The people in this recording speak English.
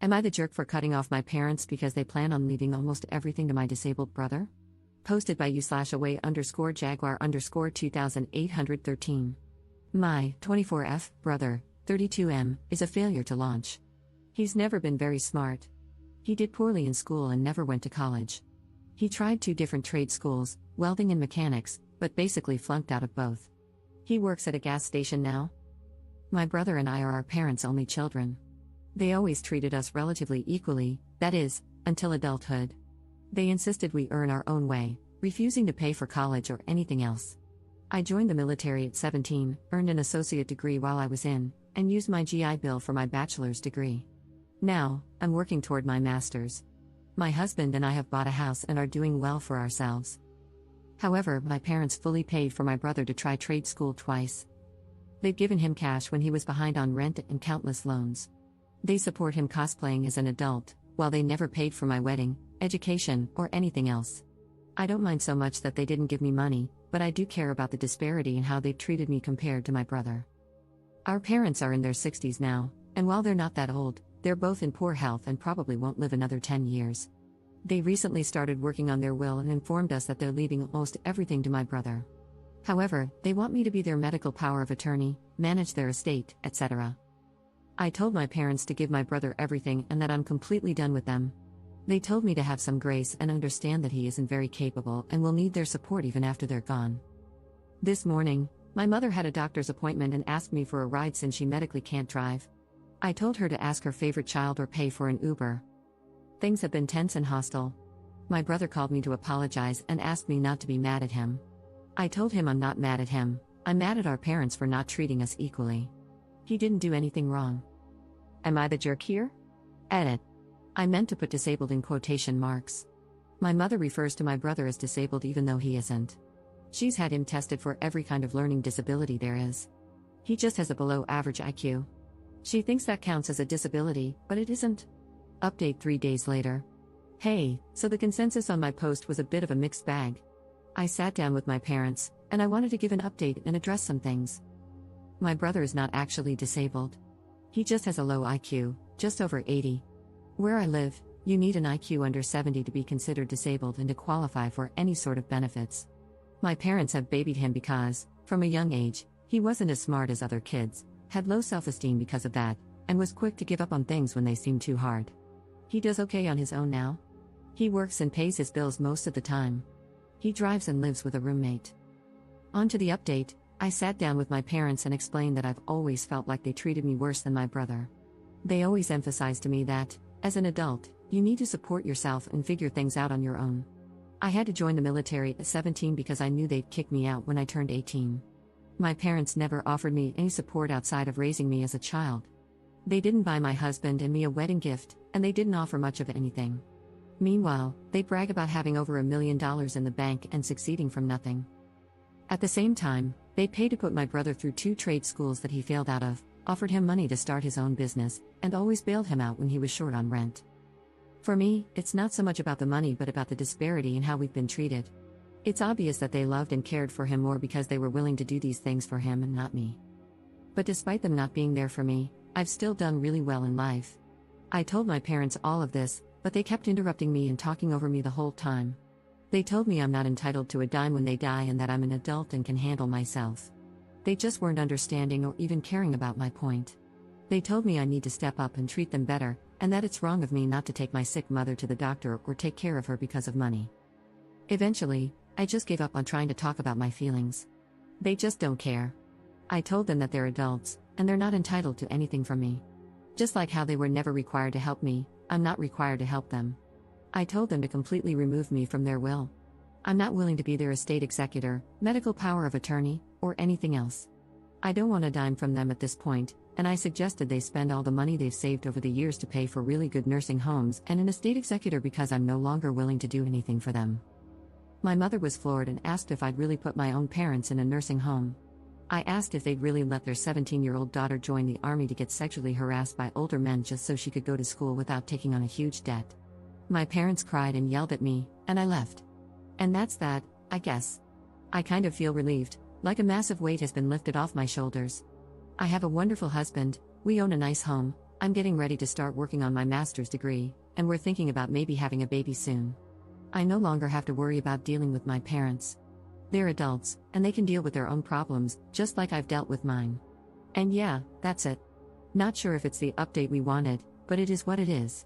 Am I the jerk for cutting off my parents because they plan on leaving almost everything to my disabled brother? Posted by u/away_jaguar_2813. My 24F brother, 32M, is a failure to launch. He's never been very smart. He did poorly in school and never went to college. He tried 2 different trade schools, welding and mechanics, but basically flunked out of both. He works at a gas station now. My brother and I are our parents' only children. They always treated us relatively equally, that is, until adulthood. They insisted we earn our own way, refusing to pay for college or anything else. I joined the military at 17, earned an associate degree while I was in, and used my GI Bill for my bachelor's degree. Now, I'm working toward my master's. My husband and I have bought a house and are doing well for ourselves. However, my parents fully paid for my brother to try trade school twice. They've given him cash when he was behind on rent and countless loans. They support him cosplaying as an adult, while they never paid for my wedding, education, or anything else. I don't mind so much that they didn't give me money, but I do care about the disparity in how they've treated me compared to my brother. Our parents are in their 60s now, and while they're not that old, they're both in poor health and probably won't live another 10 years. They recently started working on their will and informed us that they're leaving almost everything to my brother. However, they want me to be their medical power of attorney, manage their estate, etc. I told my parents to give my brother everything and that I'm completely done with them. They told me to have some grace and understand that he isn't very capable and will need their support even after they're gone. This morning, my mother had a doctor's appointment and asked me for a ride since she medically can't drive. I told her to ask her favorite child or pay for an Uber. Things have been tense and hostile. My brother called me to apologize and asked me not to be mad at him. I told him I'm not mad at him, I'm mad at our parents for not treating us equally. He didn't do anything wrong. Am I the jerk here? Edit. I meant to put disabled in quotation marks. My mother refers to my brother as disabled even though he isn't. She's had him tested for every kind of learning disability there is. He just has a below average IQ. She thinks that counts as a disability, but it isn't. Update 3 days later. Hey, so the consensus on my post was a bit of a mixed bag. I sat down with my parents, and I wanted to give an update and address some things. My brother is not actually disabled. He just has a low IQ, just over 80. Where I live, you need an IQ under 70 to be considered disabled and to qualify for any sort of benefits. My parents have babied him because, from a young age, he wasn't as smart as other kids, had low self-esteem because of that, and was quick to give up on things when they seemed too hard. He does okay on his own now. He works and pays his bills most of the time. He drives and lives with a roommate. On to the update. I sat down with my parents and explained that I've always felt like they treated me worse than my brother. They always emphasized to me that, as an adult, you need to support yourself and figure things out on your own. I had to join the military at 17 because I knew they'd kick me out when I turned 18. My parents never offered me any support outside of raising me as a child. They didn't buy my husband and me a wedding gift, and they didn't offer much of anything. Meanwhile, they brag about having over $1 million in the bank and succeeding from nothing. At the same time, they paid to put my brother through 2 trade schools that he failed out of, offered him money to start his own business, and always bailed him out when he was short on rent. For me, it's not so much about the money but about the disparity in how we've been treated. It's obvious that they loved and cared for him more because they were willing to do these things for him and not me. But despite them not being there for me, I've still done really well in life. I told my parents all of this, but they kept interrupting me and talking over me the whole time. They told me I'm not entitled to a dime when they die and that I'm an adult and can handle myself. They just weren't understanding or even caring about my point. They told me I need to step up and treat them better, and that it's wrong of me not to take my sick mother to the doctor or take care of her because of money. Eventually, I just gave up on trying to talk about my feelings. They just don't care. I told them that they're adults, and they're not entitled to anything from me. Just like how they were never required to help me, I'm not required to help them. I told them to completely remove me from their will. I'm not willing to be their estate executor, medical power of attorney, or anything else. I don't want a dime from them at this point, and I suggested they spend all the money they've saved over the years to pay for really good nursing homes and an estate executor because I'm no longer willing to do anything for them. My mother was floored and asked if I'd really put my own parents in a nursing home. I asked if they'd really let their 17-year-old daughter join the army to get sexually harassed by older men just so she could go to school without taking on a huge debt. My parents cried and yelled at me, and I left. And that's that, I guess. I kind of feel relieved, like a massive weight has been lifted off my shoulders. I have a wonderful husband, we own a nice home, I'm getting ready to start working on my master's degree, and we're thinking about maybe having a baby soon. I no longer have to worry about dealing with my parents. They're adults, and they can deal with their own problems, just like I've dealt with mine. And yeah, that's it. Not sure if it's the update we wanted, but it is what it is.